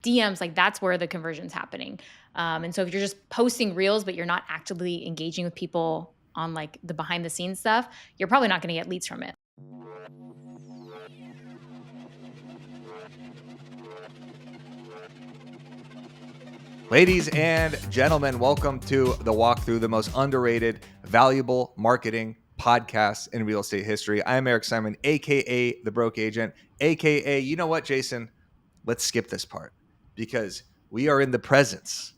DMs, like that's where the conversion's happening. And so if you're just posting reels, but you're not actively engaging with people on like the behind the scenes stuff, you're probably not going to get leads from it. Ladies and gentlemen, welcome to the walkthrough, the most underrated, valuable marketing podcast in real estate history. I'm Eric Simon, aka the Broke Agent, aka, you know what, Jason? Let's skip this part because we are in the presence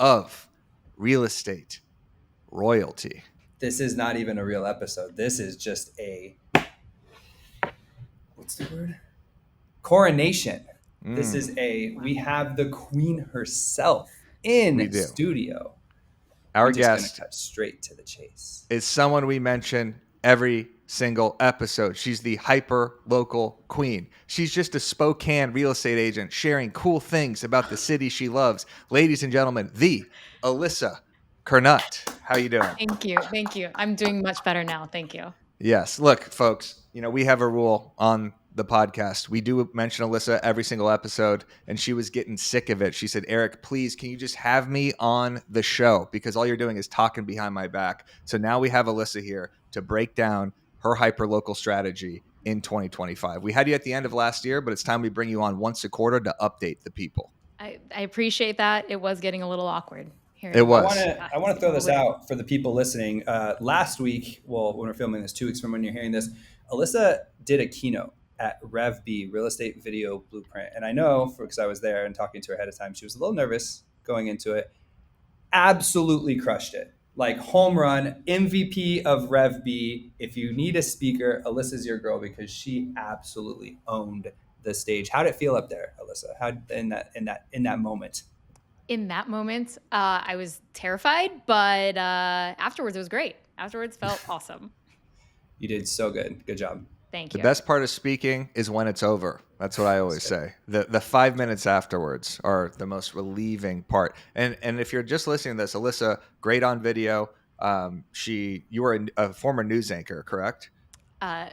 of real estate royalty. This is not even a real episode. This is just what's the word? Coronation. This is we have the queen herself in studio. Our guest cut straight to the chase is someone we mention every single episode. She's the hyper local queen. She's just a Spokane real estate agent sharing cool things about the city she loves. Ladies and gentlemen, the Alyssa Curnutt. How you doing? Thank you. I'm doing much better now. Thank you. Yes. Look, folks, we have a rule on the podcast. We do mention Alyssa every single episode, and she was getting sick of it. She said, Eric, please, can you just have me on the show? Because all you're doing is talking behind my back. So now we have Alyssa here to break down her hyper-local strategy in 2025. We had you at the end of last year, but it's time we bring you on once a quarter to update the people. I appreciate that. It was getting a little awkward. It was. I want to throw this out for the people listening. Last week, when we're filming this, 2 weeks from when you're hearing this, Alyssa did a keynote at RevB, Real Estate Video Blueprint. And I know, because I was there and talking to her ahead of time, she was a little nervous going into it. Absolutely crushed it. Like home run, MVP of RevB. If you need a speaker, Alyssa's your girl because she absolutely owned the stage. How did it feel up there, Alyssa? How in that moment? In that moment, I was terrified, but afterwards it was great. Afterwards felt awesome. You did so good. Good job. Thank you. The best part of speaking is when it's over. That's what I always say. The 5 minutes afterwards are the most relieving part. And if you're just listening to this, Alyssa, great on video. You were a former news anchor, correct?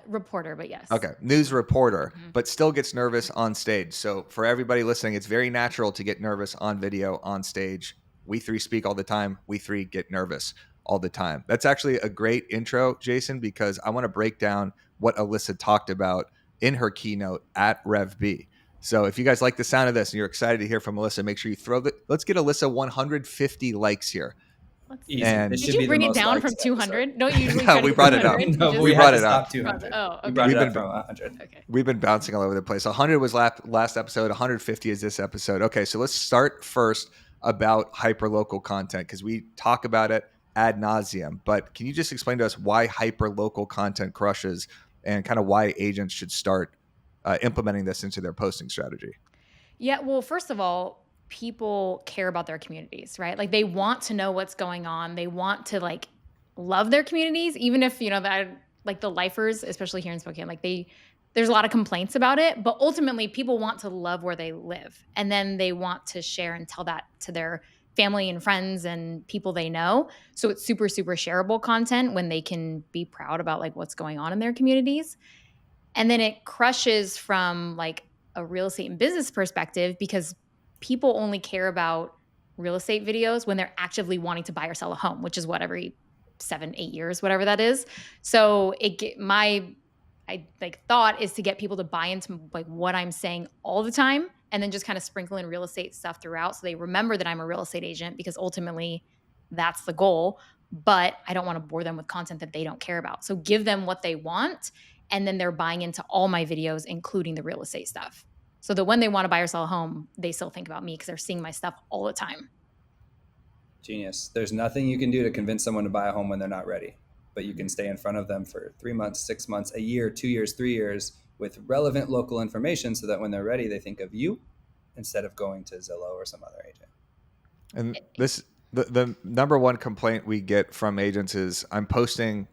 Reporter, but yes. Okay, news reporter, but still gets nervous on stage. So for everybody listening, it's very natural to get nervous on video, on stage. We three speak all the time. We three get nervous all the time. That's actually a great intro, Jason, because I want to break down what Alyssa talked about in her keynote at RevB. So if you guys like the sound of this and you're excited to hear from Alyssa, make sure you let's get Alyssa 150 likes here. Did you bring it down from 200? Don't you usually? No, we brought it up. No, we brought it up. 200. Oh, okay. We brought it up from 100. Okay. We've been bouncing all over the place. 100 was last episode. 150 is this episode. Okay, so let's start first about hyperlocal content because we talk about it ad nauseum. But can you just explain to us why hyperlocal content crushes and kind of why agents should start implementing this into their posting strategy? Yeah, well, first of all, people care about their communities, right? Like they want to know what's going on. They want to like love their communities, even if, that like the lifers, especially here in Spokane, like there's a lot of complaints about it, but ultimately people want to love where they live. And then they want to share and tell that to their family and friends and people they know. So it's super, super shareable content when they can be proud about like what's going on in their communities. And then it crushes from like a real estate and business perspective because people only care about real estate videos when they're actively wanting to buy or sell a home, which is what, every 7-8 years, whatever that is. So my thought is to get people to buy into like what I'm saying all the time and then just kind of sprinkle in real estate stuff throughout so they remember that I'm a real estate agent because ultimately that's the goal. But I don't want to bore them with content that they don't care about. So give them what they want and then they're buying into all my videos, including the real estate stuff. So that when they want to buy or sell a home, they still think about me because they're seeing my stuff all the time. Genius. There's nothing you can do to convince someone to buy a home when they're not ready, but you can stay in front of them for 3 months, 6 months, a year, 2 years, 3 years with relevant local information so that when they're ready, they think of you instead of going to Zillow or some other agent. And the number one complaint we get from agents is I'm posting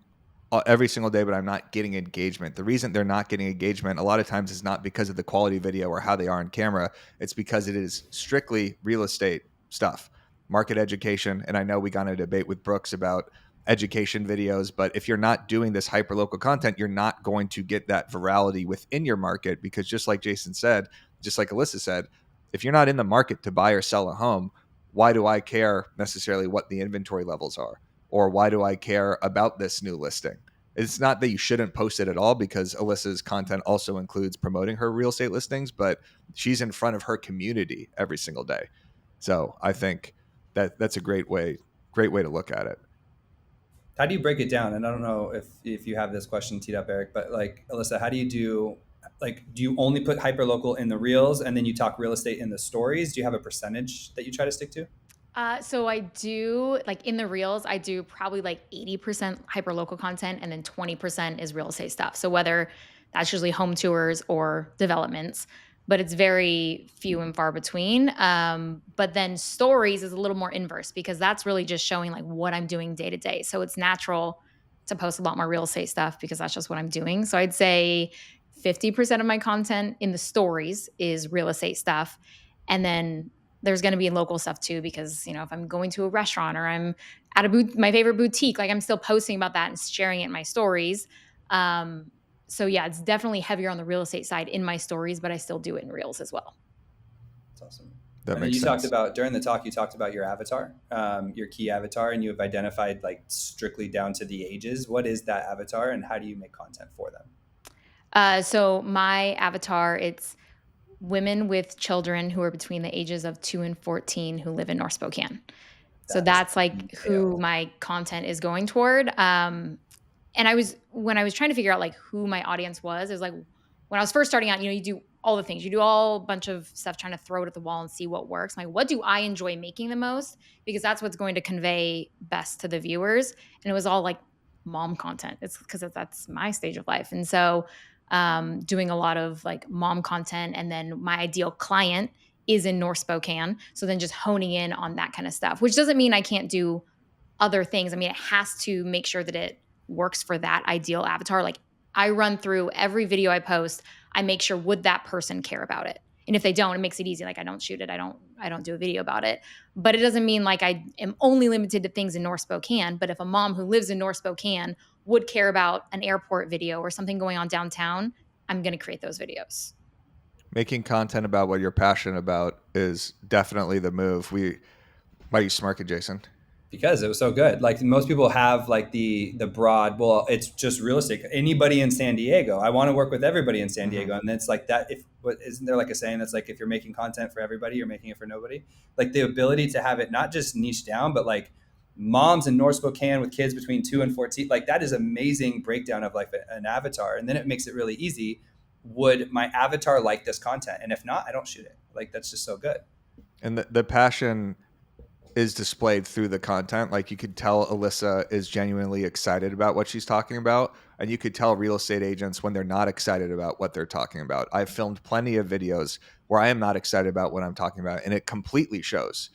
every single day, but I'm not getting engagement. The reason they're not getting engagement a lot of times is not because of the quality video or how they are on camera. It's because it is strictly real estate stuff, market education. And I know we got in a debate with Brooks about education videos, but if you're not doing this hyperlocal content, you're not going to get that virality within your market because just like Jason said, just like Alyssa said, if you're not in the market to buy or sell a home, why do I care necessarily what the inventory levels are? Or why do I care about this new listing? It's not that you shouldn't post it at all, because Alyssa's content also includes promoting her real estate listings, but she's in front of her community every single day. So I think that that's a great way to look at it. How do you break it down? And I don't know if you have this question teed up, Eric, but like, Alyssa, how do you do, like, do you only put hyperlocal in the reels and then you talk real estate in the stories? Do you have a percentage that you try to stick to? So I do, like in the reels, I do probably like 80% hyperlocal content, and then 20% is real estate stuff. So whether that's usually home tours or developments, but it's very few and far between. But then stories is a little more inverse, because that's really just showing like what I'm doing day to day. So it's natural to post a lot more real estate stuff because that's just what I'm doing. So I'd say 50% of my content in the stories is real estate stuff. And then there's going to be local stuff too, because, you know, if I'm going to a restaurant or I'm at my favorite boutique, like I'm still posting about that and sharing it in my stories. So yeah, it's definitely heavier on the real estate side in my stories, but I still do it in reels as well. That's awesome. That And then makes you sense. talked about, during the talk, you talked about your avatar, your key avatar, and you have identified like strictly down to the ages. What is that avatar and how do you make content for them? So my avatar, it's women with children who are between the ages of 2 and 14 who live in North Spokane. So That's that's like who detailed. my content is going toward. And when I was trying to figure out like who my audience was, it was like when I was first starting out, you know, you do all the things, you do all a bunch of stuff trying to throw it at the wall and see what works. I'm like, what do I enjoy making the most? Because that's what's going to convey best to the viewers. And it was all like mom content. It's because that's my stage of life. And so doing a lot of like mom content, and then my ideal client is in North Spokane. So then just honing in on that kind of stuff, which doesn't mean I can't do other things. I mean, it has to make sure that it works for that ideal avatar. Like I run through every video I post, I make sure, would that person care about it? And if they don't, it makes it easy. Like I don't shoot it. I don't do a video about it. But it doesn't mean like I am only limited to things in North Spokane. But if a mom who lives in North Spokane would care about an airport video or something going on downtown, I'm going to create those videos. Making content about what you're passionate about is definitely the move. Why are you smirking, Jason? Because it was so good. Like most people have like the broad, well, it's just real estate. Anybody in San Diego, I want to work with everybody in San Diego. And it's like that. Isn't there like a saying that's like, if you're making content for everybody, you're making it for nobody? Like the ability to have it not just niche down, but like moms in North Spokane with kids between 2 and 14, like that is amazing breakdown of like an avatar. And then it makes it really easy. Would my avatar like this content? And if not, I don't shoot it. Like that's just so good. And the passion is displayed through the content. Like you could tell Alyssa is genuinely excited about what she's talking about, and you could tell real estate agents when they're not excited about what they're talking about. I've filmed plenty of videos where I am not excited about what I'm talking about, and it completely shows.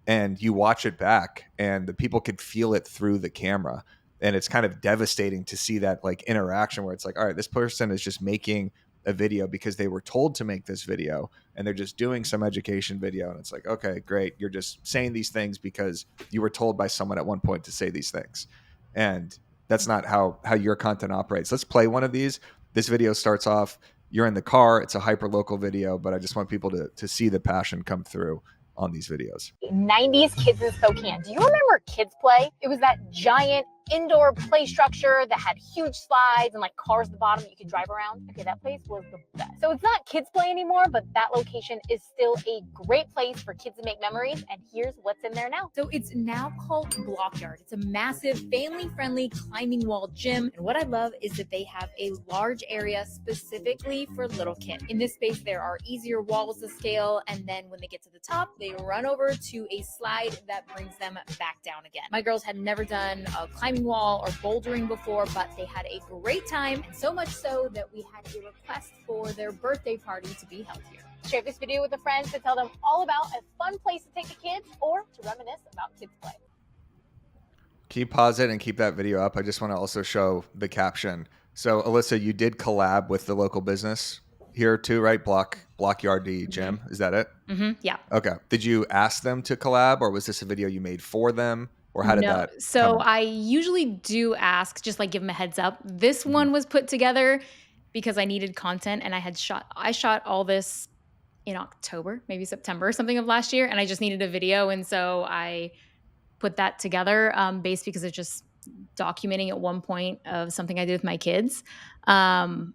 And you watch it back and the people could feel it through the camera, and it's kind of devastating to see that like interaction where it's like, all right, this person is just making a video because they were told to make this video, and they're just doing some education video, and it's like, okay, great, you're just saying these things because you were told by someone at one point to say these things. And that's not how your content operates. Let's play one of these. This video starts off, you're in the car, it's a hyper local video, but I just want people to see the passion come through on these videos. 90s kids in Spokane. Do you remember Kids Play? It was that giant indoor play structure that had huge slides and like cars at the bottom that you could drive around. Okay, that place was the best. So it's not Kids Play anymore, but that location is still a great place for kids to make memories. And here's what's in there now. So it's now called Blockyard. It's a massive family-friendly climbing wall gym. And what I love is that they have a large area specifically for little kids. In this space, there are easier walls to scale. And then when they get to the top, they run over to a slide that brings them back down again. My girls had never done a climbing wall or bouldering before, but they had a great time, and so much so that we had a request for their birthday party to be held here. Share this video with a friend to tell them all about a fun place to take the kids or to reminisce about Kids Play. Can you pause it and keep that video up? I just want to also show the caption. So Alyssa, you did collab with the local business here too, right? Blockyard Gym. Is that it? Mm-hmm. Yeah. Okay. Did you ask them to collab, or was this a video you made for them? Or how did that So come? I usually do ask, just like give them a heads up. This one was put together because I needed content, and I shot all this in October, maybe September, something of last year. And I just needed a video. And so I put that together based because it's just documenting at one point of something I did with my kids. And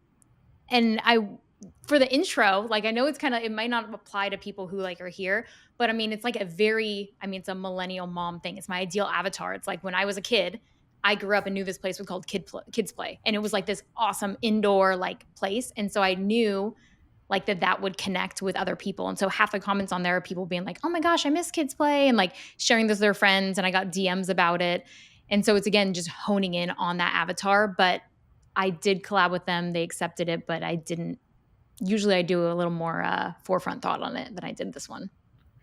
for the intro, like I know it's kind of, it might not apply to people who like are here, but I mean, it's like it's a millennial mom thing. It's my ideal avatar. It's like when I was a kid, I grew up and knew this place was called Kids Play. And it was like this awesome indoor like place. And so I knew like that would connect with other people. And so half the comments on there are people being like, oh my gosh, I miss Kids Play, and like sharing this with their friends. And I got DMs about it. And so it's, again, just honing in on that avatar. But I did collab with them. They accepted it, but I didn't. Usually I do a little more forefront thought on it than I did this one.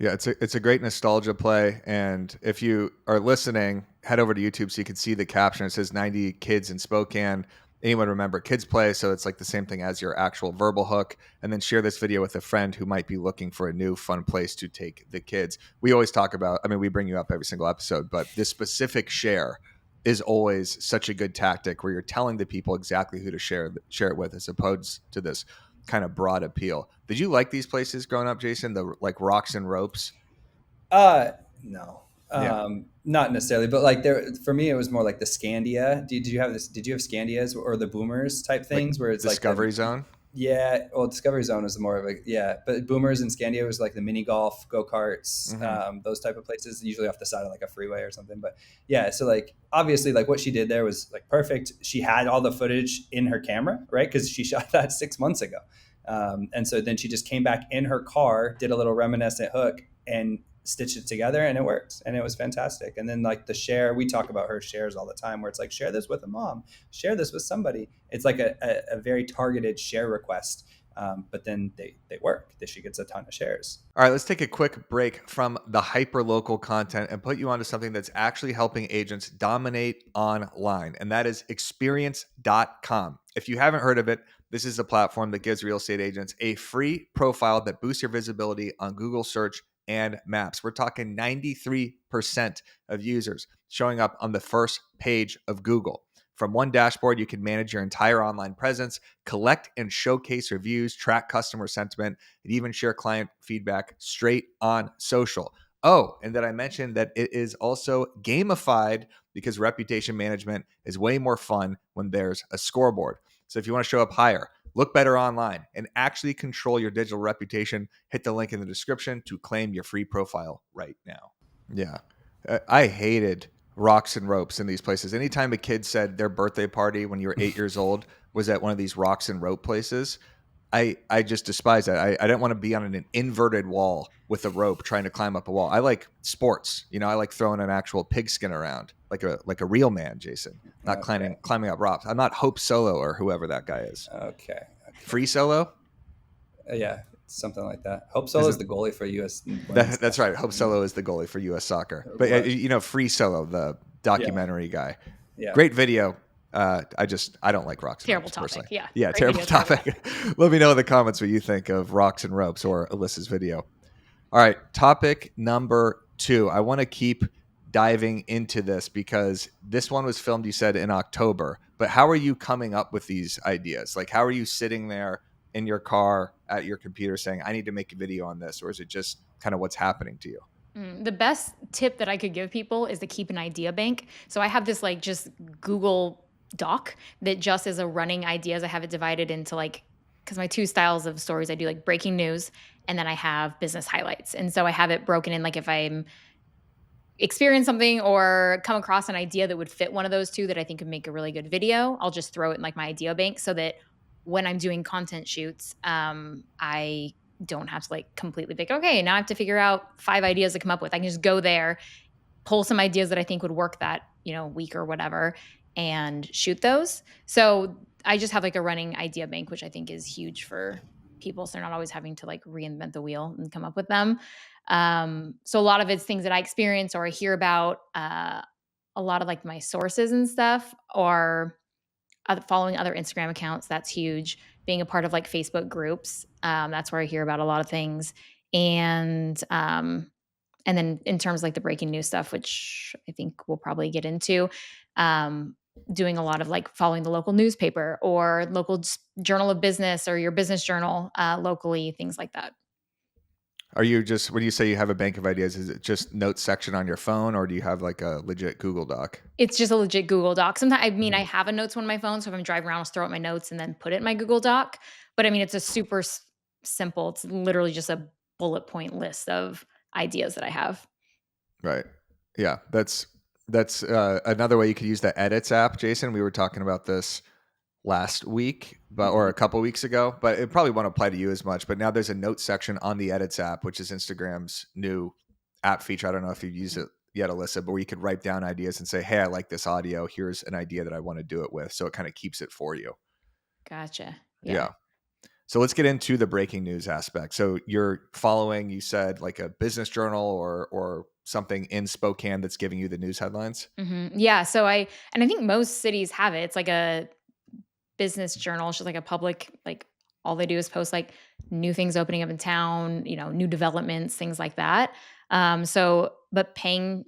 Yeah, it's a great nostalgia play. And if you are listening, head over to YouTube so you can see the caption. It says 90 kids in Spokane. Anyone remember Kids Play? So it's like the same thing as your actual verbal hook. And then share this video with a friend who might be looking for a new fun place to take the kids. We always talk about, I mean, we bring you up every single episode, but this specific share is always such a good tactic where you're telling the people exactly who to share it with, as opposed to this kind of broad appeal. Did you like these places growing up, Jason? The like Rocks and Ropes? No. Yeah. Not necessarily, but like for me, it was more like the Scandia. Did you have Scandias or the Boomers type things, Like where it's Discovery like Zone? Yeah, well, Discovery Zone is more of a, yeah, but Boomers and Scandia was like the mini golf, go-karts, those type of places, usually off the side of like a freeway or something. But yeah, so like obviously like what she did there was like perfect. She had all the footage in her camera, right? Because she shot that 6 months ago. And so then she just came back in her car, did a little reminiscent hook, and stitched it together, and it worked, and it was fantastic. And then like the share, we talk about her shares all the time, where it's like, share this with a mom, share this with somebody. It's like a very targeted share request, but then they work. She gets a ton of shares. All right, let's take a quick break from the hyper-local content and put you onto something that's actually helping agents dominate online, and that is experience.com. If you haven't heard of it, this is a platform that gives real estate agents a free profile that boosts your visibility on Google search and maps. We're talking 93% of users showing up on the first page of Google. From one dashboard, you can manage your entire online presence, collect and showcase reviews, track customer sentiment, and even share client feedback straight on social. Oh, and did I mention that it is also gamified, because reputation management is way more fun when there's a scoreboard. So if you want to show up higher, look better online, and actually control your digital reputation, hit the link in the description to claim your free profile right now. Yeah. I hated Rocks and Ropes in these places. Anytime a kid said their birthday party when you were 8 years old was at one of these Rocks and Rope places, I just despise that. I didn't want to be on an inverted wall with a rope trying to climb up a wall. I like sports. You know, I like throwing an actual pigskin around like a real man, Jason, not climbing up rocks. I'm not Hope Solo or whoever that guy is. Okay. Free Solo? Yeah, something like that. Hope Solo is the goalie for U.S. That's right. Hope Solo is the goalie for U.S. soccer. But you know, Free Solo, the documentary guy. Yeah. Great video. I don't like Rocks and Ropes. Terrible topic. Yeah. Yeah, terrible topic. Let me know in the comments what you think of Rocks and Ropes or Alyssa's video. All right, topic number 2. I want to keep diving into this because this one was filmed, you said, in October. But how are you coming up with these ideas? Like, how are you sitting there in your car at your computer saying, I need to make a video on this? Or is it just kind of what's happening to you? The best tip that I could give people is to keep an idea bank. So I have this like just Google Doc that just is a running ideas. I have it divided into like, because my 2 styles of stories, I do like breaking news and then I have business highlights. And so I have it broken in, like if I'm experience something or come across an idea that would fit one of those 2 that I think would make a really good video, I'll just throw it in like my idea bank so that when I'm doing content shoots, I don't have to like completely think, okay, now I have to figure out 5 ideas to come up with. I can just go there, pull some ideas that I think would work that, week or whatever, and shoot those. So I just have like a running idea bank, which I think is huge for people. So they're not always having to like reinvent the wheel and come up with them. So a lot of it's things that I experience or I hear about. A lot of like my sources and stuff, or following other Instagram accounts. That's huge. Being a part of like Facebook groups. That's where I hear about a lot of things. And then in terms of like the breaking news stuff, which I think we'll probably get into, doing a lot of like following the local newspaper or local journal of business or your business journal locally, things like that. Are you just, when you say you have a bank of ideas, is it just notes section on your phone, or do you have like a legit Google Doc? It's just a legit Google Doc. Sometimes, I mean, I Mhm. have a notes on my phone, so if I'm driving around, I'll just throw out my notes and then put it in my Google Doc. But I mean, it's a super simple. It's literally just a bullet point list of ideas that I have. Right. Yeah. That's another way you could use the Edits app, Jason. We were talking about this last week, but or a couple weeks ago, but it probably won't apply to you as much. But now there's a notes section on the Edits app, which is Instagram's new app feature. I don't know if you've used it yet, Alyssa, but where you could write down ideas and say, hey, I like this audio. Here's an idea that I want to do it with. So it kind of keeps it for you. Gotcha. Yeah. Yeah. So let's get into the breaking news aspect. So you're following, you said, like a business journal or something in Spokane that's giving you the news headlines. Yeah. So and I think most cities have it. It's like a business journal. It's just like a public, like all they do is post like new things opening up in town, new developments, things like that. But paying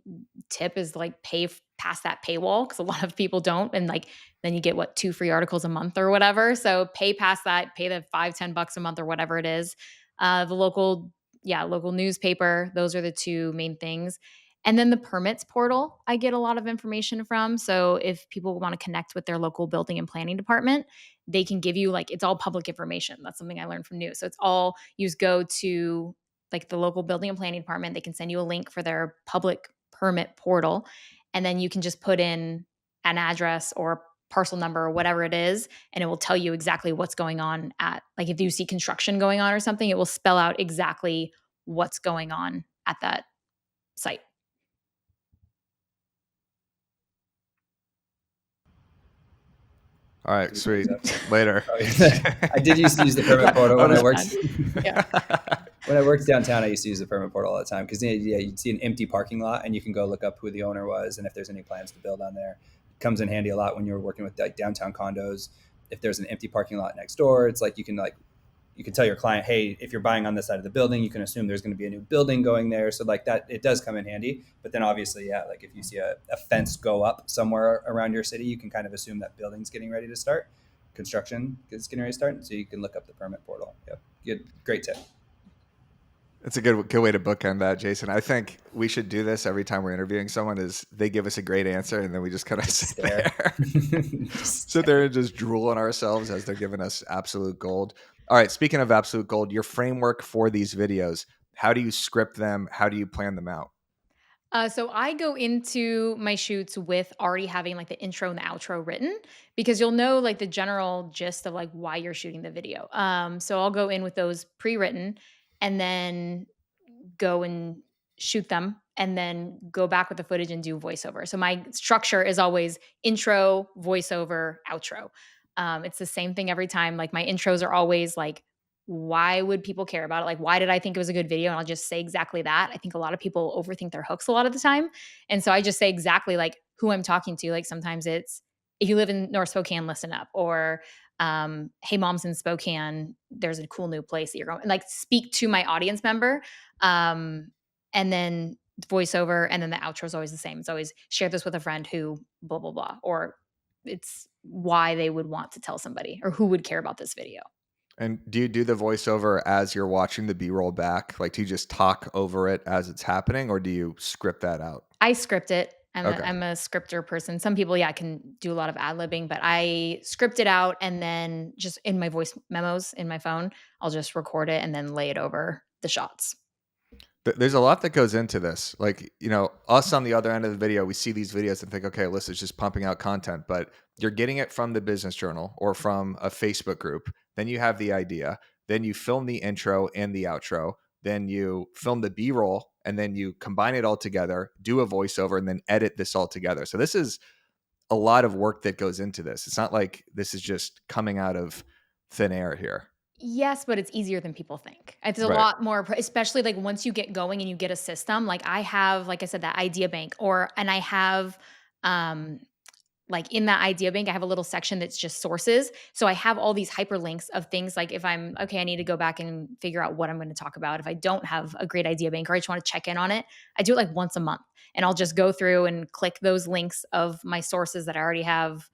tip is like past that paywall because a lot of people don't. And like, then you get what, 2 free articles a month or whatever. So pay past that, pay the $5-10 a month or whatever it is. The local newspaper, those are the 2 main things. And then the permits portal, I get a lot of information from. So if people want to connect with their local building and planning department, they can give you it's all public information. That's something I learned from New. So it's all, you just go to like the local building and planning department. They can send you a link for their public permit portal. And then you can just put in an address or parcel number or whatever it is. And it will tell you exactly what's going on like if you see construction going on or something, it will spell out exactly what's going on at that site. All right, sweet. Later. I did used to use the permit portal when I worked. Yeah. When I worked downtown, I used to use the permit portal all the time because you'd see an empty parking lot and you can go look up who the owner was and if there's any plans to build on there. It comes in handy a lot when you're working with like downtown condos. If there's an empty parking lot next door, it's like you can tell your client, hey, if you're buying on this side of the building, you can assume there's going to be a new building going there. So like that, it does come in handy. But then obviously, yeah, like if you see a fence go up somewhere around your city, you can kind of assume that building's getting ready to start. Construction is getting ready to start. So you can look up the permit portal. Yep. Great tip. It's a good way to bookend that, Jason. I think we should do this every time we're interviewing someone is they give us a great answer and then we just kind of sit there and just drool on ourselves as they're giving us absolute gold. All right. Speaking of absolute gold, your framework for these videos, how do you script them? How do you plan them out? So I go into my shoots with already having like the intro and the outro written because you'll know like the general gist of like why you're shooting the video. So I'll go in with those pre-written and then go and shoot them and then go back with the footage and do voiceover. So my structure is always intro, voiceover, outro. It's the same thing every time. Like my intros are always like, why would people care about it? Like, why did I think it was a good video? And I'll just say exactly that. I think a lot of people overthink their hooks a lot of the time. And so I just say exactly like who I'm talking to. Like sometimes it's, if you live in North Spokane, listen up. Or, hey, mom's in Spokane, there's a cool new place that you're going. Like speak to my audience member. And then voiceover. And then the outro is always the same. It's always share this with a friend who blah, blah, blah. Or it's why they would want to tell somebody or who would care about this video. And do you do the voiceover as you're watching the B-roll back? Like, do you just talk over it as it's happening, or do you script that out? I script it. Okay. I'm a scripter person. Some people, can do a lot of ad-libbing, but I script it out and then just in my voice memos in my phone, I'll just record it and then lay it over the shots. There's a lot that goes into this. Like, us on the other end of the video, we see these videos and think, okay, Alyssa's just pumping out content, but you're getting it from the business journal or from a Facebook group. Then you have the idea. Then you film the intro and the outro. Then you film the B-roll and then you combine it all together, do a voiceover, and then edit this all together. So this is a lot of work that goes into this. It's not like this is just coming out of thin air here. Yes, but it's easier than people think. It's a Right. lot more, especially like once you get going and you get a system. Like I have, like I said, that idea bank, and I have, like in that idea bank, I have a little section that's just sources. So I have all these hyperlinks of things like if I'm okay, I need to go back and figure out what I'm going to talk about. If I don't have a great idea bank or I just want to check in on it, I do it like once a month, and I'll just go through and click those links of my sources that I already have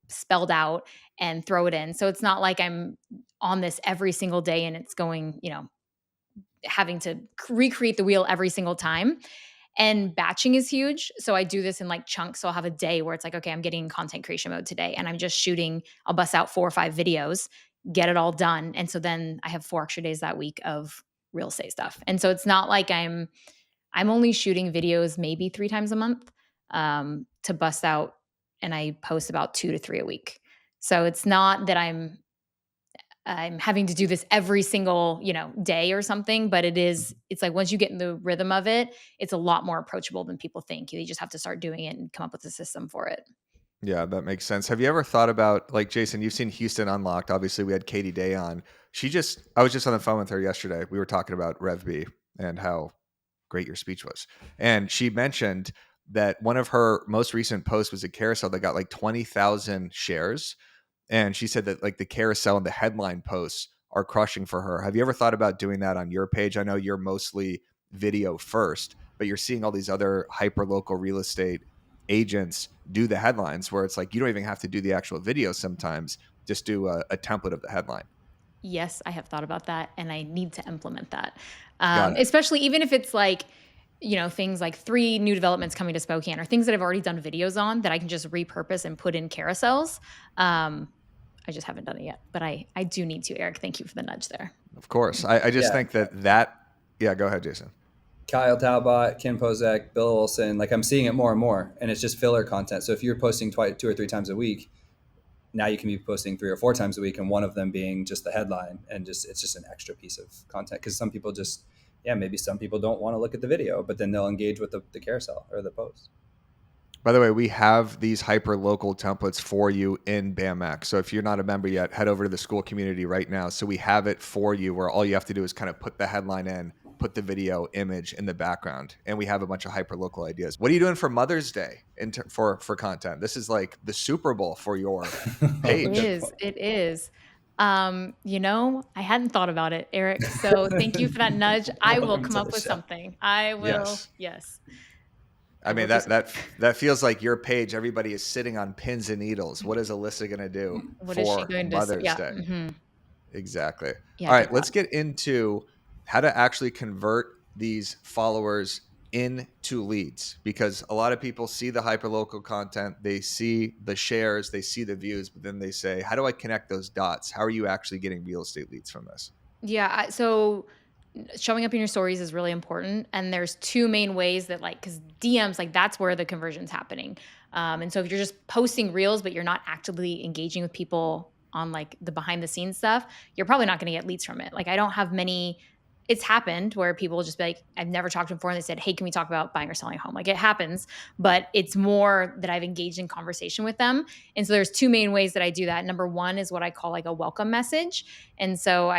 spelled out and throw it in. So it's not like I'm on this every single day and it's going, having to recreate the wheel every single time. And batching is huge. So I do this in like chunks. So I'll have a day where it's like, okay, I'm getting in content creation mode today and I'm just shooting, I'll bust out 4 or 5 videos, get it all done. And so then I have 4 extra days that week of real estate stuff. And so it's not like I'm only shooting videos maybe 3 times a month to bust out, and I post about 2 to 3 a week. So it's not that I'm having to do this every single, day or something, but it's like once you get in the rhythm of it, it's a lot more approachable than people think. You just have to start doing it and come up with a system for it. Yeah, that makes sense. Have you ever thought about, like, Jason, you've seen Houston Unlocked. Obviously, we had Katie Day on. I was just on the phone with her yesterday. We were talking about RevB and how great your speech was. And she mentioned that one of her most recent posts was a carousel that got like 20,000 shares. And she said that like the carousel and the headline posts are crushing for her. Have you ever thought about doing that on your page? I know you're mostly video first, but you're seeing all these other hyper local real estate agents do the headlines where it's like you don't even have to do the actual video sometimes. Just do a template of the headline. Yes, I have thought about that, and I need to implement that. Got it. Especially even if it's like, things like 3 new developments coming to Spokane or things that I've already done videos on that I can just repurpose and put in carousels. I just haven't done it yet, but I do need to, Eric. Thank you for the nudge there. Of course. I just think that, yeah, go ahead, Jason. Kyle Talbot, Ken Pozek, Bill Olson, like I'm seeing it more and more, and it's just filler content. So if you're posting 2 or 3 times a week, now you can be posting 3 or 4 times a week, and one of them being just the headline, and it's just an extra piece of content. Because some people maybe some people don't want to look at the video, but then they'll engage with the carousel or the post. By the way, we have these hyper local templates for you in BAMX. So if you're not a member yet, head over to the school community right now. So we have it for you where all you have to do is kind of put the headline in, put the video image in the background, and we have a bunch of hyper local ideas. What are you doing for Mother's Day for content? This is like the Super Bowl for your page. It is. I hadn't thought about it, Eric. So thank you for that nudge. I will come up with something. I will. Yes. I mean, that feels like your page. Everybody is sitting on pins and needles. What is Alyssa going to do for Mother's Day? Mm-hmm. Exactly. Yeah, all right, let's get into how to actually convert these followers into leads, because a lot of people see the hyperlocal content, they see the shares, they see the views, but then they say, how do I connect those dots? How are you actually getting real estate leads from this? Yeah, so showing up in your stories is really important, and there's 2 main ways that, like, because DMs, like, that's where the conversion's happening. And so if you're just posting reels but you're not actively engaging with people on like the behind the scenes stuff, you're probably not going to get leads from it. Like, I don't have many. It's happened where people will just be like, I've never talked to them before, and they said, hey, can we talk about buying or selling a home? Like, it happens, but it's more that I've engaged in conversation with them. And so there's 2 main ways that I do that. Number 1 is what I call like a welcome message. And so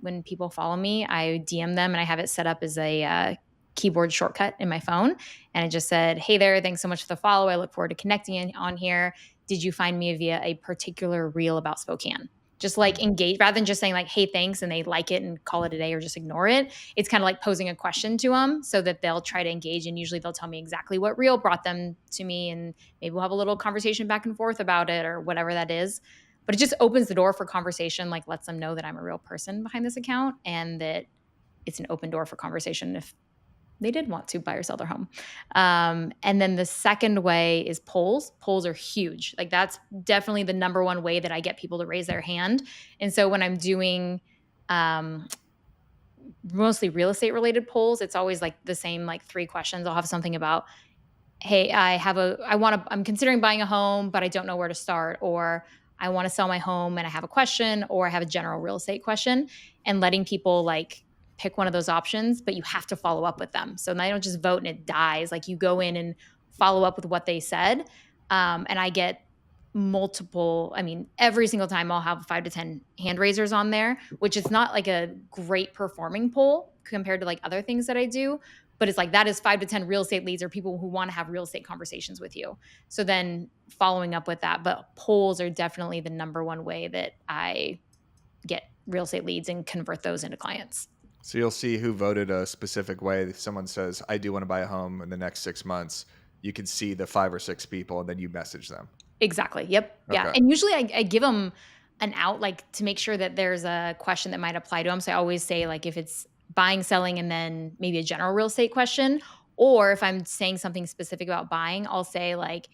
when people follow me, I DM them, and I have it set up as a keyboard shortcut in my phone. And it just said, hey there, thanks so much for the follow. I look forward to connecting on here. Did you find me via a particular reel about Spokane? Just like engage, rather than just saying like, hey, thanks, and they like it and call it a day or just ignore it. It's kind of like posing a question to them so that they'll try to engage. And usually they'll tell me exactly what reel brought them to me. And maybe we'll have a little conversation back and forth about it or whatever that is. But it just opens the door for conversation, like lets them know that I'm a real person behind this account and that it's an open door for conversation if they did want to buy or sell their home. And then the second way is polls. Polls are huge. Like, that's definitely the number 1 way that I get people to raise their hand. And so when I'm doing mostly real estate related polls, it's always like the same, like 3 questions. I'll have something about, hey, I'm considering buying a home, but I don't know where to start, or I want to sell my home and I have a question, or I have a general real estate question, and letting people like pick one of those options, but you have to follow up with them. So they don't just vote and it dies. Like, you go in and follow up with what they said. And I get every single time I'll have 5 to 10 hand raisers on there, which is not like a great performing poll compared to like other things that I do. But it's like, that is 5 to 10 real estate leads or people who want to have real estate conversations with you. So then following up with that, but polls are definitely the number 1 way that I get real estate leads and convert those into clients. So you'll see who voted a specific way. If someone says, I do want to buy a home in the next 6 months, you can see the 5 or 6 people, and then you message them. Exactly. Yep. Okay. Yeah. And usually I give them an out, like, to make sure that there's a question that might apply to them. So I always say, like, if it's buying, selling, and then maybe a general real estate question. Or if I'm saying something specific about buying, I'll say like,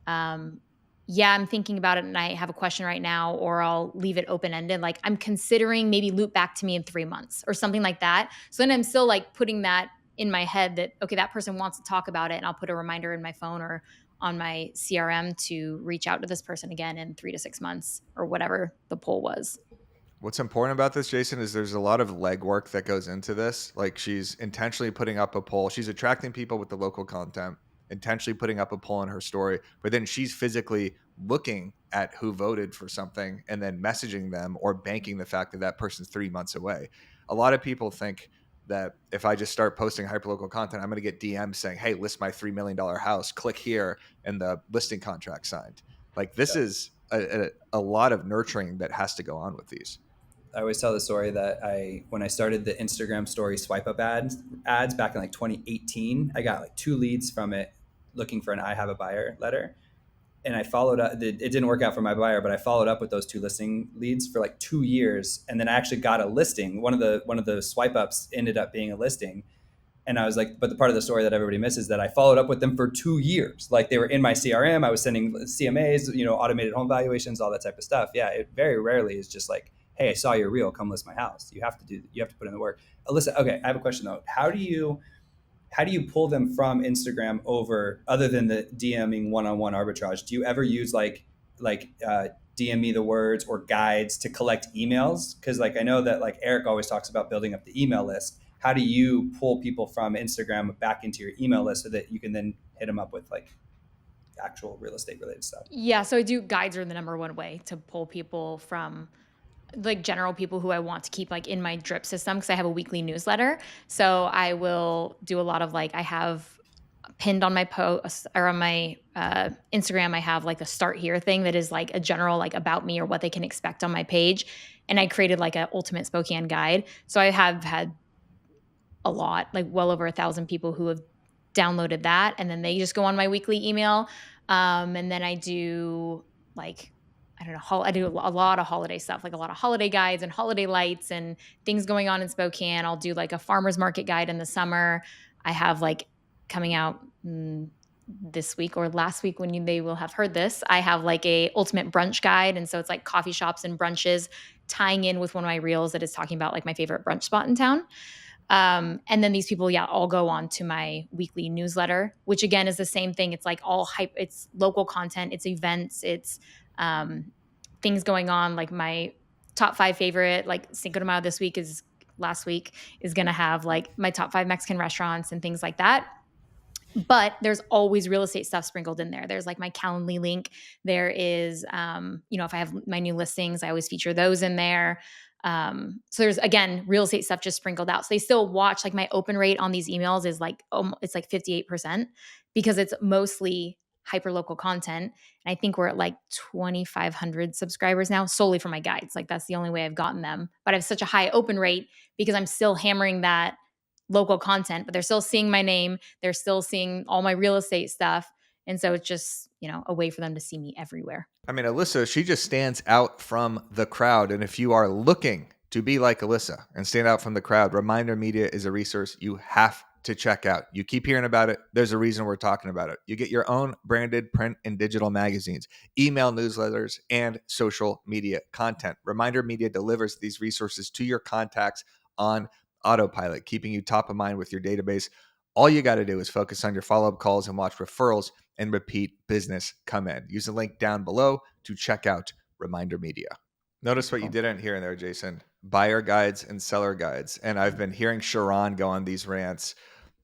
yeah, I'm thinking about it and I have a question right now, or I'll leave it open-ended. Like I'm considering, maybe loop back to me in 3 months or something like that. So then I'm still like putting that in my head that, okay, that person wants to talk about it, and I'll put a reminder in my phone or on my CRM to reach out to this person again in 3 to 6 months or whatever the poll was. What's important about this, Jason, is there's a lot of legwork that goes into this. Like she's intentionally putting up a poll. She's attracting people with the local content, intentionally putting up a poll in her story, but then she's physically looking at who voted for something and then messaging them or banking the fact that that person's 3 months away. A lot of people think that if I just start posting hyperlocal content, I'm going to get DMs saying, hey, list my $3 million house, click here, and the listing contract signed. Like this is a lot of nurturing that has to go on with these. I always tell the story that when I started the Instagram story swipe up ads back in like 2018, I got like 2 leads from it looking for an I have a buyer letter. And I followed up. It didn't work out for my buyer, but I followed up with those 2 listing leads for like 2 years. And then I actually got a listing. One of the swipe ups ended up being a listing. And I was like, but the part of the story that everybody misses is that I followed up with them for 2 years. Like they were in my CRM. I was sending CMAs, automated home valuations, all that type of stuff. Yeah. It very rarely is just like, hey, I saw your reel, come list my house. You have to put in the work. Alyssa, okay, I have a question though. How do you pull them from Instagram over, other than the DMing one-on-one arbitrage? Do you ever use like DM me the words or guides to collect emails? Because like I know that like Eric always talks about building up the email list. How do you pull people from Instagram back into your email list so that you can then hit them up with like actual real estate related stuff? Yeah, so I do, guides are the number one way to pull people from like general people who I want to keep like in my drip system, because I have a weekly newsletter. So I will do a lot of like, I have pinned on my post or on my Instagram, I have like a start here thing that is like a general like about me or what they can expect on my page. And I created like an ultimate Spokane guide. So I have had a lot, like well over 1,000 people who have downloaded that. And then they just go on my weekly email. And then I do like, I don't know, I do a lot of holiday stuff, like a lot of holiday guides and holiday lights and things going on in Spokane. I'll do like a farmer's market guide in the summer. I have like coming out this week or last week when they will have heard this, I have like a ultimate brunch guide. And so it's like coffee shops and brunches tying in with one of my reels that is talking about like my favorite brunch spot in town. And then these people, all go on to my weekly newsletter, which again is the same thing. It's like all hype. It's local content. It's events. It's things going on. Like my top 5 favorite, like Cinco de Mayo last week is going to have like my top 5 Mexican restaurants and things like that. But there's always real estate stuff sprinkled in there. There's like my Calendly link. There is, if I have my new listings, I always feature those in there. So there's, again, real estate stuff just sprinkled out. So they still watch, like my open rate on these emails is like, it's like 58% because it's mostly hyperlocal content. And I think we're at like 2,500 subscribers now solely for my guides. Like that's the only way I've gotten them. But I have such a high open rate because I'm still hammering that local content, but they're still seeing my name. They're still seeing all my real estate stuff. And so it's just, a way for them to see me everywhere. I mean, Alyssa, she just stands out from the crowd. And if you are looking to be like Alyssa and stand out from the crowd, Reminder Media is a resource you have to check out. You keep hearing about it. There's a reason we're talking about it. You get your own branded print and digital magazines, email newsletters, and social media content. Reminder Media delivers these resources to your contacts on autopilot, keeping you top of mind with your database. All you got to do is focus on your follow-up calls and watch referrals and repeat business come in. Use the link down below to check out Reminder Media. Notice what you didn't hear in there, Jason. Buyer guides and seller guides. And I've been hearing Sharon go on these rants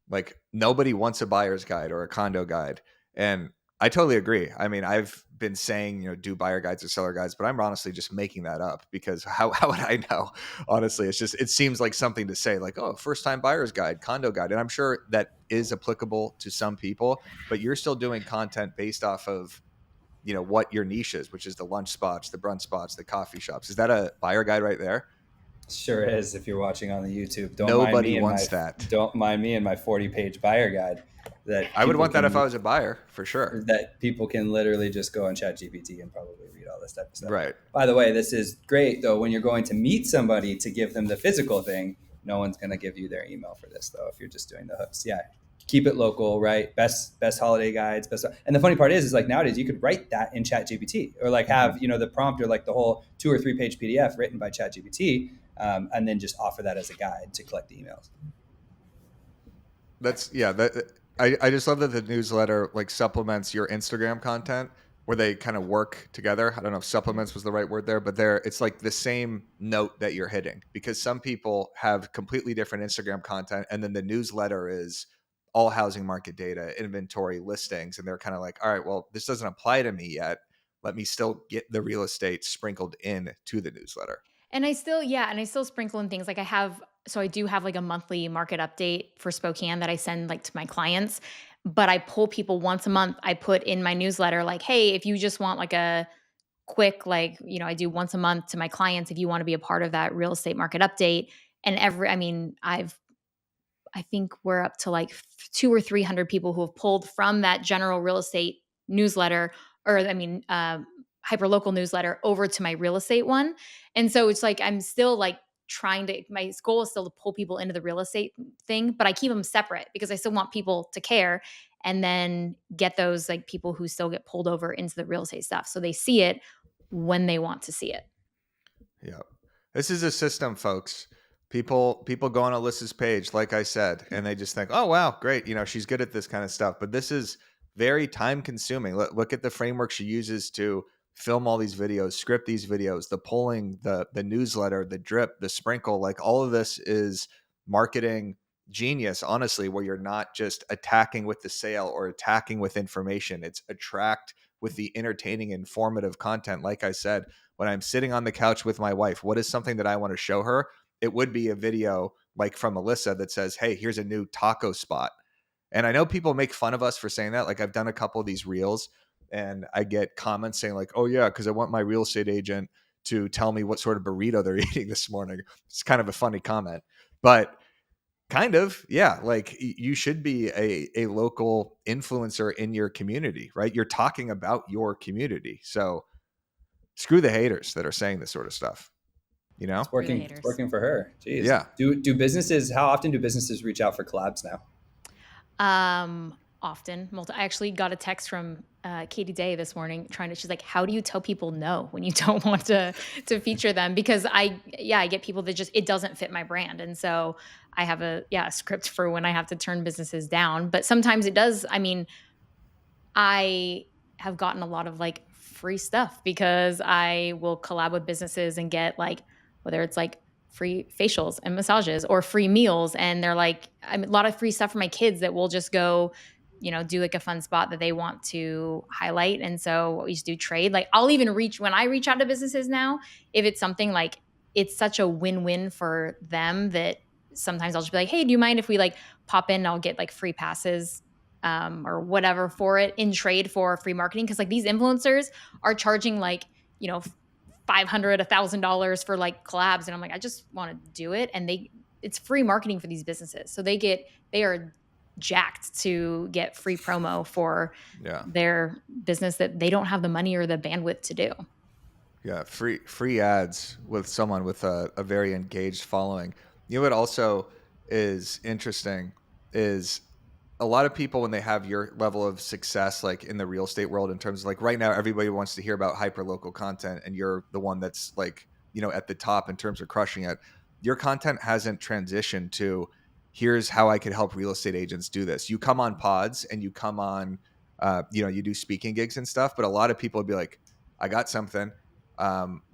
like nobody wants a buyer's guide or a condo guide. And I totally agree. I mean, I've been saying, do buyer guides or seller guides, but I'm honestly just making that up because how would I know? Honestly, it seems like something to say like, oh, first time buyer's guide, condo guide. And I'm sure that is applicable to some people, but you're still doing content based off of, what your niche is, which is the lunch spots, the brunch spots, the coffee shops. Is that a buyer guide right there? Sure is. If you're watching on the YouTube, Nobody wants that. Don't mind me and my 40-page buyer guide. That I would want that if I was a buyer, for sure. That people can literally just go on ChatGPT and probably read all this type of stuff. Right. By the way, this is great though when you're going to meet somebody to give them the physical thing. No one's going to give you their email for this though, if you're just doing the hooks. Yeah. Keep it local, right? Best holiday guides, and the funny part is like nowadays you could write that in ChatGPT, or like have, the prompt or like the whole 2 or 3 page PDF written by ChatGPT, and then just offer that as a guide to collect the emails. I just love that the newsletter like supplements your Instagram content, where they kind of work together. I don't know if supplements was the right word there, but it's like the same note that you're hitting, because some people have completely different Instagram content, and then the newsletter is all housing market data, inventory, listings, and they're kind of like, all right, well, this doesn't apply to me yet. Let me still get the real estate sprinkled in to the newsletter. And I still sprinkle in things like I do have like a monthly market update for Spokane that I send like to my clients, but I pull people once a month. I put in my newsletter like, hey, if you just want like a quick, like, I do once a month to my clients if you want to be a part of that real estate market update. And I think we're up to like 200 or 300 people who have pulled from that general real estate newsletter, or hyperlocal newsletter, over to my real estate one. And so it's like I'm still like my goal is still to pull people into the real estate thing, but I keep them separate because I still want people to care, and then get those like people who still get pulled over into the real estate stuff so they see it when they want to see it. Yeah. This is a system, folks. People go on Alyssa's page, like I said, and they just think, oh, wow, great. She's good at this kind of stuff. But this is very time consuming. Look at the framework she uses to film all these videos, script these videos, the polling, the newsletter, the drip, the sprinkle. Like all of this is marketing genius, honestly, where you're not just attacking with the sale or attacking with information. It's attract with the entertaining, informative content. Like I said, when I'm sitting on the couch with my wife, what is something that I want to show her? It would be a video like from Alyssa that says, hey, here's a new taco spot. And I know people make fun of us for saying that. Like I've done a couple of these reels and I get comments saying like, oh yeah, because I want my real estate agent to tell me what sort of burrito they're eating this morning. It's kind of a funny comment, but kind of, yeah. Like you should be a local influencer in your community, right? You're talking about your community. So screw the haters that are saying this sort of stuff. It's working for her. Jeez. Yeah. Do businesses, how often do businesses reach out for collabs now? Often. I actually got a text from Katie Day this morning she's like, how do you tell people no when you don't want to feature them? Because I get people that just, it doesn't fit my brand. And so I have a script for when I have to turn businesses down. But sometimes it does. I mean, I have gotten a lot of like free stuff because I will collab with businesses and get like, whether it's like free facials and massages or free meals. And they're like, a lot of free stuff for my kids that will just go, do like a fun spot that they want to highlight. And so what we used to do, trade. Like I'll even when I reach out to businesses now, if it's something like it's such a win-win for them that sometimes I'll just be like, hey, do you mind if we like pop in and I'll get like free passes or whatever for it in trade for free marketing? Cause like these influencers are charging like, $500, $1,000 for like collabs. And I'm like, I just want to do it. And it's free marketing for these businesses. So they are jacked to get free promo for their business that they don't have the money or the bandwidth to do. Yeah. Free ads with someone with a very engaged following. What also is interesting is a lot of people, when they have your level of success, like in the real estate world, in terms of like right now, everybody wants to hear about hyper local content, and you're the one that's like, at the top in terms of crushing it. Your content hasn't transitioned to here's how I could help real estate agents do this. You come on pods and you come on, you do speaking gigs and stuff, but a lot of people would be like, I got something.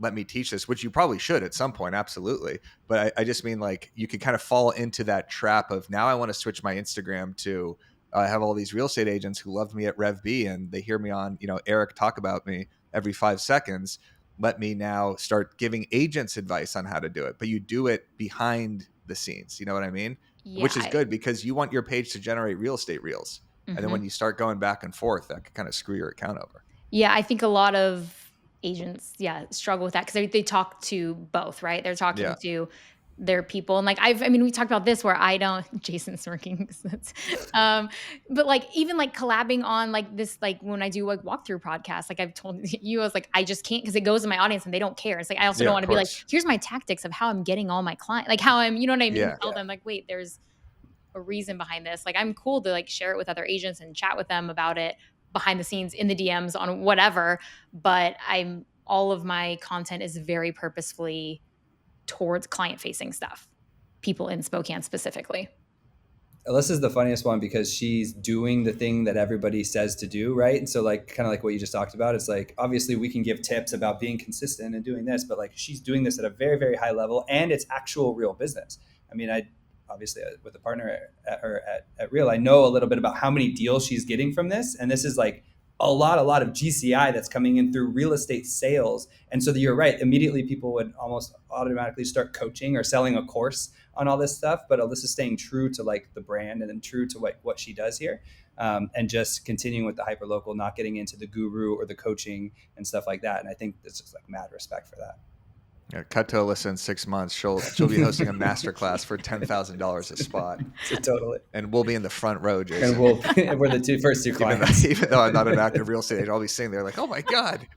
Let me teach this, which you probably should at some point. Absolutely. But I just mean like you could kind of fall into that trap of now I want to switch my Instagram to have all these real estate agents who loved me at Rev B and they hear me on, Eric talk about me every 5 seconds. Let me now start giving agents advice on how to do it. But you do it behind the scenes. You know what I mean? Yeah, which is good because you want your page to generate real estate reels. Mm-hmm. And then when you start going back and forth, that could kind of screw your account over. Yeah, I think a lot of agents struggle with that because they talk to both, right? They're talking to their people. And like, I mean, we talked about this where I don't, Jason's smirking. But like, even like collabing on like this, like when I do like walkthrough podcasts, like I've told you, I was like, I just can't, because it goes to my audience and they don't care. It's like, I also don't want to be like, here's my tactics of how I'm getting all my clients, like how I'm, you know what I mean? Tell them like, wait, there's a reason behind this. Like, I'm cool to like share it with other agents and chat with them about it behind the scenes in the DMs on whatever. But all of my content is very purposefully towards client-facing stuff, people in Spokane specifically. Alyssa's the funniest one because she's doing the thing that everybody says to do, right? And so like kind of like what you just talked about, it's like obviously we can give tips about being consistent and doing this, but like she's doing this at a very, very high level and it's actual real business. I mean, I obviously with a partner at Real, I know a little bit about how many deals she's getting from this. And this is like a lot of GCI that's coming in through real estate sales. And so you're right. Immediately people would almost automatically start coaching or selling a course on all this stuff. But Alyssa's staying true to like the brand and then true to like what she does here. And just continuing with the hyperlocal, not getting into the guru or the coaching and stuff like that. And I think it's just like mad respect for that. Yeah, cut to Alyssa in 6 months. She'll be hosting a masterclass for $10,000 a spot. Totally. And we'll be in the front row, Jason. And we're the first two clients. Even though I'm not an active real estate agent, I'll be sitting there like, oh my God,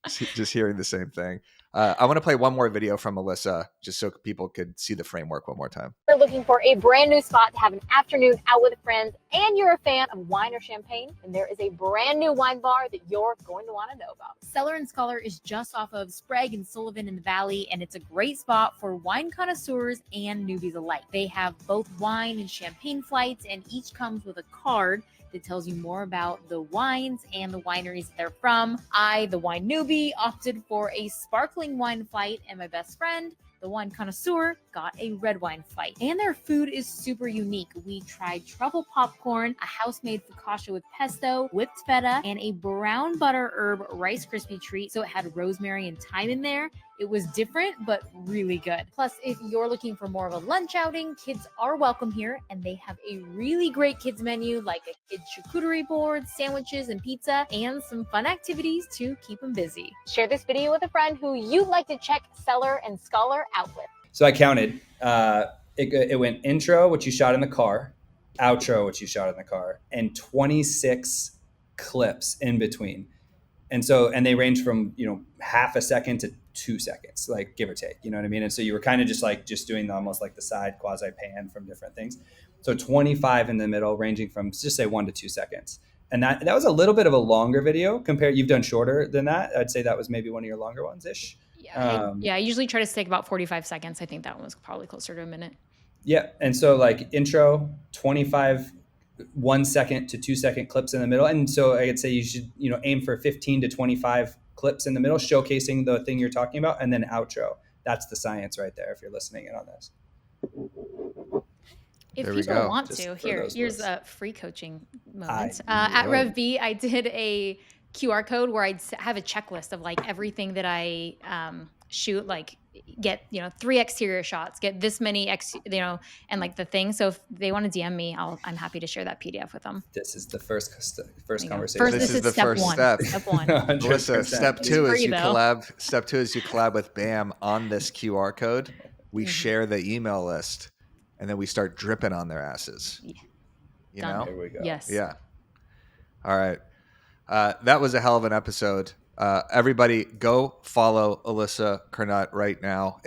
just hearing the same thing. I want to play one more video from Alyssa just so people could see the framework one more time. You're looking for a brand new spot to have an afternoon out with friends and you're a fan of wine or champagne, and there is a brand new wine bar that you're going to want to know about. Cellar and Scholar is just off of Sprague and Sullivan in the Valley, and it's a great spot for wine connoisseurs and newbies alike. They have both wine and champagne flights, and each comes with a card that tells you more about the wines and the wineries that they're from. I, the wine newbie, opted for a sparkling wine flight, and my best friend, the wine connoisseur, got a red wine flight. And their food is super unique. We tried truffle popcorn, a house-made focaccia with pesto, whipped feta, and a brown butter herb Rice Krispie treat. So it had rosemary and thyme in there. It was different, but really good. Plus, if you're looking for more of a lunch outing, kids are welcome here, and they have a really great kids menu like a kids charcuterie board, sandwiches, and pizza, and some fun activities to keep them busy. Share this video with a friend who you'd like to check Cellar and Scholar out with. So I counted. It went intro, which you shot in the car, outro, which you shot in the car, and 26 clips in between. And they range from, half a second to 2 seconds, like give or take, you know what I mean? And so you were kind of just doing almost like the side quasi pan from different things. So 25 in the middle, ranging from just say 1 to 2 seconds. And that was a little bit of a longer video you've done shorter than that. I'd say that was maybe one of your longer ones ish. Yeah. I usually try to stick about 45 seconds. I think that one was probably closer to a minute. Yeah. And so like intro, 25 1 second to 2 second clips in the middle. And so I'd say you should, aim for 15 to 25 clips in the middle, showcasing the thing you're talking about, and then outro. That's the science right there if you're listening in on this. If people want to, here's a free coaching moment. At RevB, I did a QR code where I'd have a checklist of like everything that I shoot, like get 3 exterior shots, get this many and like the thing. So if they want to DM me, I'm happy to share that PDF with them. This is the first conversation. This is the first step. Step one. Melissa, step two is you collab with BAM on this QR code. We share the email list, and then we start dripping on their asses. Yeah. There we go. Yes. Yeah. All right. That was a hell of an episode. Everybody go follow Alyssa Curnutt right now.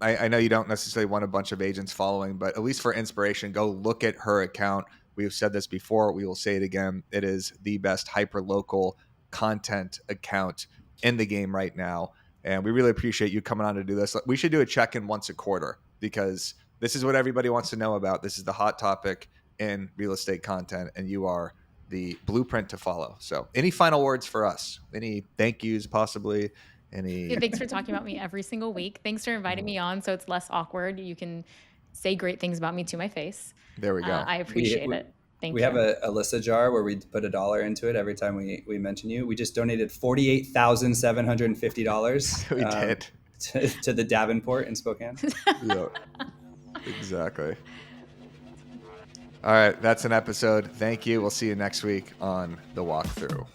I know you don't necessarily want a bunch of agents following, but at least for inspiration, go look at her account. We've said this before. We will say it again. It is the best hyperlocal content account in the game right now. And we really appreciate you coming on to do this. We should do a check-in once a quarter because this is what everybody wants to know about. This is the hot topic in real estate content, and you are the blueprint to follow. So any final words for us? Any thank yous possibly? Thanks for talking about me every single week. Thanks for inviting me on so it's less awkward. You can say great things about me to my face. There we go. I appreciate it. Thank you. We have a Alyssa jar where we put $1 into it every time we mention you. We just donated $48,750. We did. To the Davenport in Spokane. Yeah, exactly. All right, that's an episode. Thank you. We'll see you next week on The Walkthrough.